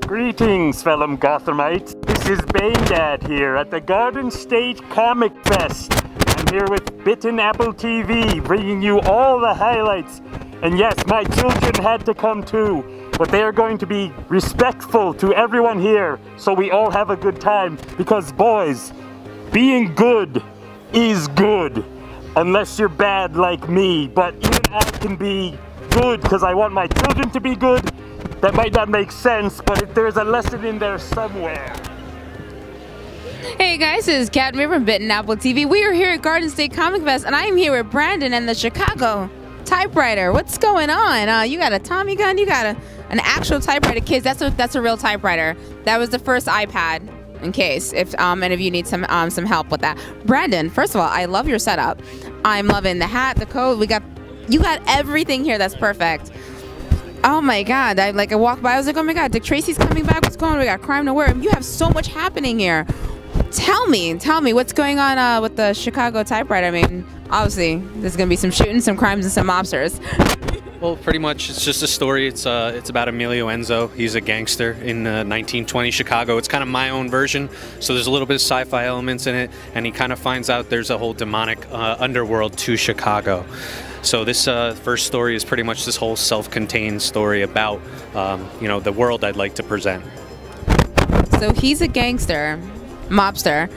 Greetings, fellow Gothamites. This is Dad here at the Garden State Comic Fest. I'm here with Bitten Apple TV, bringing you all the highlights. And yes, my children had to come too, but they are going to be respectful to everyone here, so we all have a good time. Because boys, being good is good, unless you're bad like me. But even I can be good because I want my children to be good. That might not make sense, but there's a lesson in there somewhere. Hey guys, this is CADMA from Bitten Apple TV. We are here at Garden State Comic Fest, and I am here with Brandon and the Chicago Typewriter. What's going on? You got a Tommy gun? You got an actual typewriter, kids? That's a real typewriter. That was the first iPad. In case if any of you need some help with that. Brandon, first of all, I love your setup. I'm loving the hat, the coat. You got everything here. That's perfect. Oh my God! I walked by. I was like, oh my God, Dick Tracy's coming back. What's going on? We got Crime to Wear. You have so much happening here. Tell me what's going on with the Chicago Typewriter. I mean, obviously, there's gonna be some shooting, some crimes, and some mobsters. Well, pretty much, it's just a story. It's about Emilio Enzo. He's a gangster in 1920 Chicago. It's kind of my own version, so there's a little bit of sci-fi elements in it, and he kind of finds out there's a whole demonic underworld to Chicago. So this first story is pretty much this whole self-contained story about the world I'd like to present. So he's a gangster, mobster,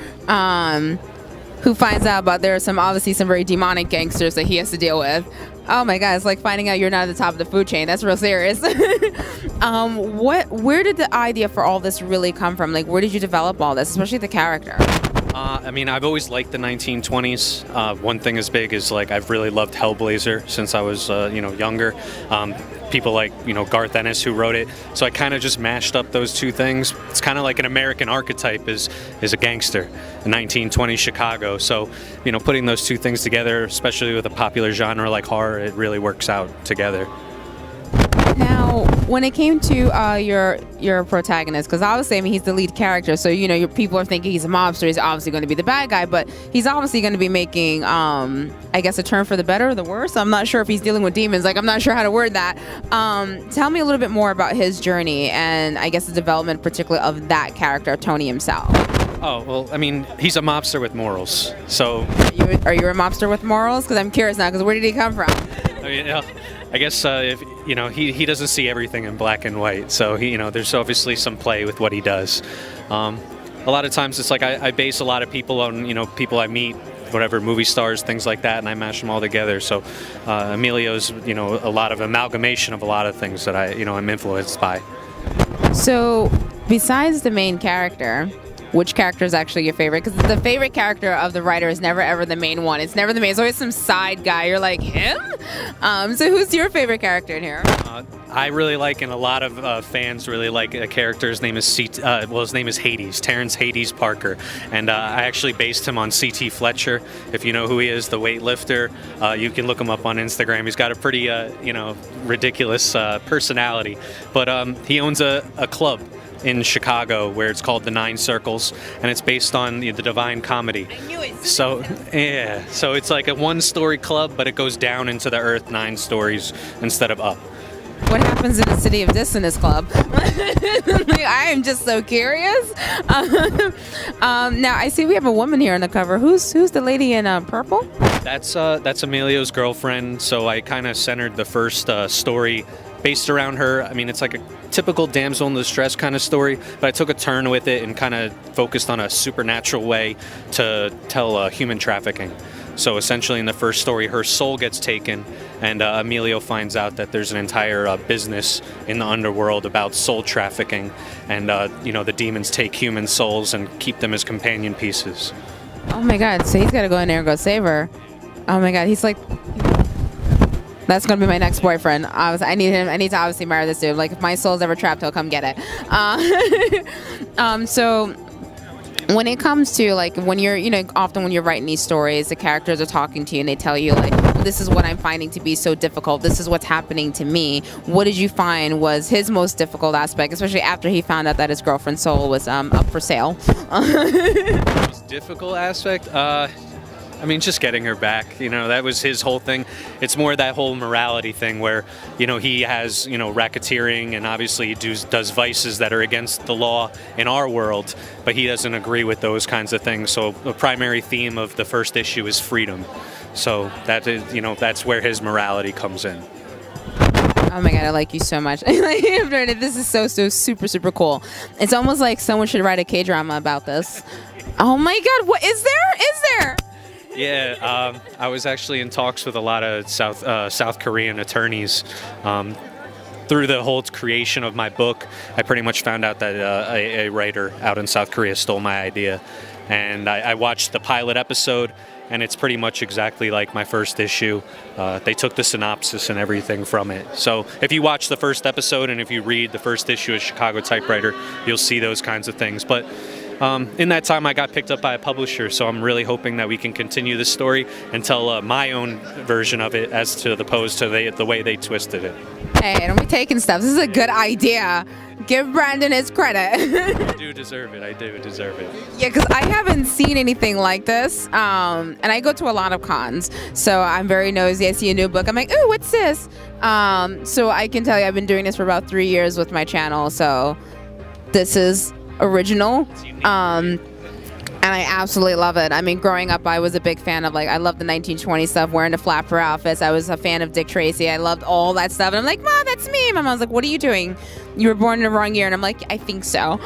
who finds out about there are obviously some very demonic gangsters that he has to deal with. Oh my God, it's like finding out you're not at the top of the food chain. That's real serious. Where did the idea for all this really come from? Like, where did you develop all this, especially the character? I mean, I've always liked the 1920s. One thing as big is I've really loved Hellblazer since I was younger. People like Garth Ennis who wrote it. So I kind of just mashed up those two things. It's kind of like an American archetype is a gangster in 1920 Chicago. So putting those two things together, especially with a popular genre like horror, it really works out together. Now, when it came to your protagonist, because obviously, I mean, he's the lead character, so your people are thinking he's a mobster. He's obviously going to be the bad guy, but he's obviously going to be making, I guess, a turn for the better or the worse. I'm not sure if he's dealing with demons. I'm not sure how to word that. Tell me a little bit more about his journey and I guess the development, particularly of that character, Tony himself. Oh, well, I mean, he's a mobster with morals. So, are you a mobster with morals? Because I'm curious now. Because where did he come from? I mean, I guess if he doesn't see everything in black and white. So there's obviously some play with what he does. A lot of times it's like I base a lot of people on people I meet, whatever, movie stars, things like that, and I mash them all together. So Emilio's a lot of amalgamation of a lot of things that I'm influenced by. So besides the main character, which character is actually your favorite? Because the favorite character of the writer is never ever the main one. It's never the main. It's always some side guy. You're like, him? So who's your favorite character in here? I really like, and a lot of fans really like a character. His name is his name is Hades, Terrence Hades Parker, and I actually based him on C.T. Fletcher. If you know who he is, the weightlifter, you can look him up on Instagram. He's got a pretty ridiculous personality, but he owns a club in Chicago where it's called the Nine Circles, and it's based on the Divine Comedy. I knew it. So it's like a one-story club, but it goes down into the earth 9 stories instead of up. What happens in the city of Dissonance Club? I am just so curious. Now I see we have a woman here on the cover. Who's the lady in purple? That's Emilio's girlfriend. So I kind of centered the first story based around her. I mean, it's like a typical damsel in distress kind of story, but I took a turn with it and kind of focused on a supernatural way to tell human trafficking. So essentially in the first story, her soul gets taken, and Emilio finds out that there's an entire business in the underworld about soul trafficking, and the demons take human souls and keep them as companion pieces. Oh my God, so he's got to go in there and go save her. Oh my God, he's like... That's gonna be my next boyfriend. I need him. I need to obviously marry this dude. Like, if my soul's ever trapped, he'll come get it. So when it comes to when you're, often when you're writing these stories, the characters are talking to you and they tell you this is what I'm finding to be so difficult. This is what's happening to me. What did you find was his most difficult aspect, especially after he found out that his girlfriend's soul was up for sale? Most difficult aspect? I mean, just getting her back, that was his whole thing. It's more that whole morality thing where, he has, racketeering and obviously he does vices that are against the law in our world, but he doesn't agree with those kinds of things. So the primary theme of the first issue is freedom. So that is, that's where his morality comes in. Oh my god, I like you so much. This is so super, super cool. It's almost like someone should write a K-drama about this. Oh my god, what is there? Is there? Yeah, I was actually in talks with a lot of South Korean attorneys. Through the whole creation of my book, I pretty much found out that a writer out in South Korea stole my idea. And I watched the pilot episode, and it's pretty much exactly like my first issue. They took the synopsis and everything from it. So if you watch the first episode and if you read the first issue of Chicago Typewriter, you'll see those kinds of things. But in that time, I got picked up by a publisher, so I'm really hoping that we can continue this story and tell my own version of it as to opposed to the way they twisted it. Hey, don't be taking stuff. This is a good idea. Give Brandon his credit. I do deserve it. Yeah, because I haven't seen anything like this. And I go to a lot of cons, so I'm very nosy. I see a new book. I'm like, ooh, what's this? So I can tell you I've been doing this for about 3 years with my channel, so this is original. And I absolutely love it. I mean, growing up, I was a big fan of, I love the 1920s stuff, wearing the flapper outfits. I was a fan of Dick Tracy. I loved all that stuff. And I'm like, Mom, that's me. My mom's like, what are you doing? You were born in the wrong year. And I'm like, I think so.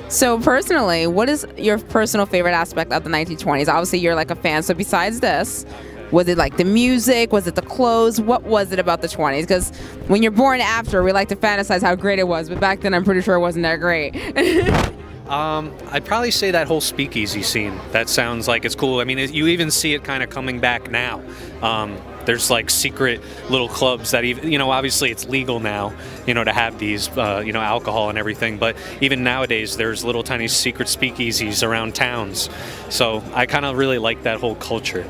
So personally, what is your personal favorite aspect of the 1920s? Obviously, you're like a fan. So besides this, was it like the music? Was it the clothes? What was it about the 20s? Because when you're born after, we like to fantasize how great it was. But back then, I'm pretty sure it wasn't that great. I'd probably say that whole speakeasy scene. That sounds like it's cool. I mean, you even see it kind of coming back now. There's like secret little clubs that even, obviously it's legal now, to have these, alcohol and everything. But even nowadays, there's little tiny secret speakeasies around towns. So I kind of really like that whole culture.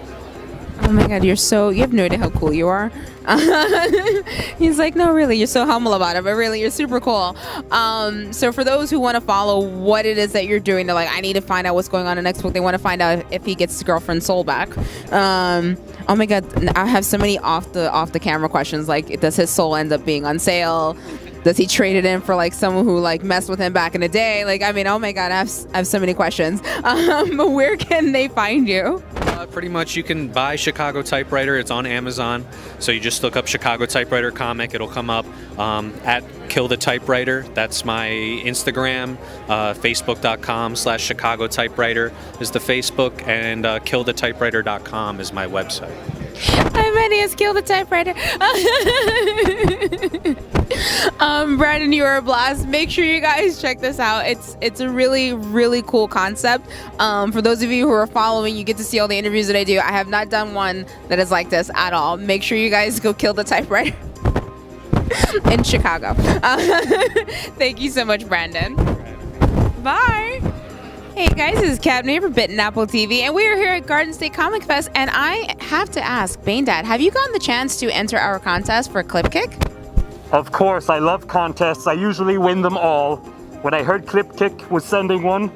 Oh my god, you have no idea how cool you are. He's like, no, really, you're so humble about it, but really, you're super cool. So for those who want to follow what it is that you're doing, they're like, I need to find out what's going on in the next book. They want to find out if he gets his girlfriend's soul back. Oh my god, I have so many off the camera questions, like, does his soul end up being on sale? Does he trade it in for someone who messed with him back in the day? Oh my god, I have so many questions. But where can they find you? Pretty much you can buy Chicago Typewriter. It's on Amazon. So you just look up Chicago Typewriter comic. It'll come up at Kill the Typewriter. That's my Instagram. Facebook.com/Chicago Typewriter is the Facebook. And killthetypewriter.com is my website. I bet he has Kill the Typewriter. Brandon, you are a blast. Make sure you guys check this out. It's a really, really cool concept. For those of you who are following, you get to see all the interviews that I do. I have not done one that is like this at all. Make sure you guys go Kill the Typewriter in Chicago. Thank you so much, Brandon. Bye. Hey guys, this is CADMA from Bitten Apple TV, and we are here at Garden State Comic Fest, and I have to ask, Bane Dad, have you gotten the chance to enter our contest for Clip Kick? Of course, I love contests. I usually win them all. When I heard Clip Kick was sending one,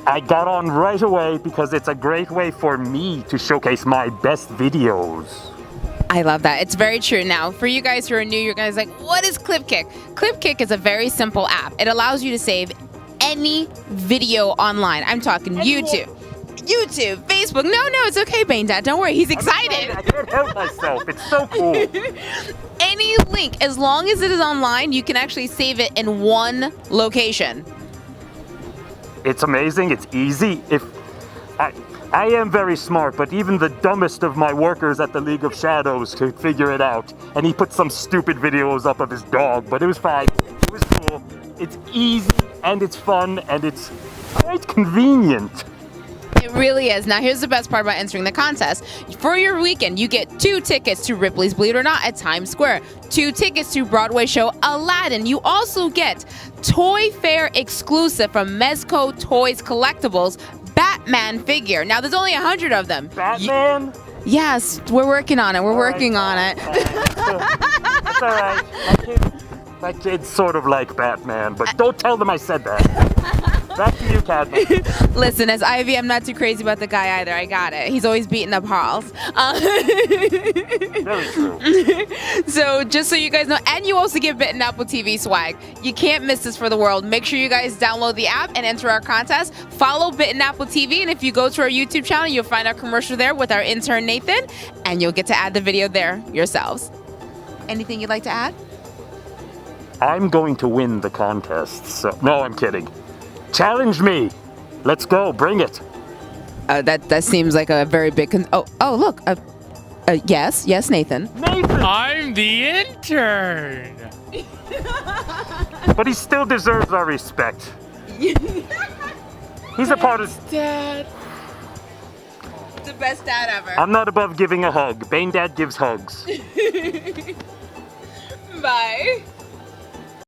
I got on right away because it's a great way for me to showcase my best videos. I love that. It's very true. Now, for you guys who are new, you guys are like, what is Clip Kick? Clip Kick is a very simple app. It allows you to save any video online. I'm talking YouTube, Facebook. No, it's okay, Bane Dad. Don't worry. He's excited. I can't help myself. It's so cool. Any link, as long as it is online, you can actually save it in one location. It's amazing. It's easy. I am very smart, but even the dumbest of my workers at the League of Shadows could figure it out. And he put some stupid videos up of his dog, but it was fine. It was cool. It's easy, and it's fun, and it's quite convenient. It really is. Now, here's the best part about entering the contest. For your weekend, you get 2 tickets to Ripley's Believe It or Not at Times Square, 2 tickets to Broadway show Aladdin. You also get Toy Fair exclusive from Mezco Toys Collectibles Batman figure. Now, there's only 100 of them. Batman? Yes, we're working on it. We're working on it. It's all right. My kids sort of like Batman, but don't tell them I said that. Back to you, CADMA. Listen, as Ivy, I'm not too crazy about the guy either. I got it. He's always beating up Halls. Very true. So just so you guys know, and you also get Bitten Apple TV swag. You can't miss this for the world. Make sure you guys download the app and enter our contest. Follow Bitten Apple TV, and if you go to our YouTube channel, you'll find our commercial there with our intern Nathan, and you'll get to add the video there yourselves. Anything you'd like to add? I'm going to win the contest. So no, I'm kidding. Challenge me. Let's go. Bring it. That seems like a very big. Oh look. Yes, Nathan. Nathan. I'm the intern. But he still deserves our respect. He's a part of. Dad. The best dad ever. I'm not above giving a hug. Bane Dad gives hugs. Bye.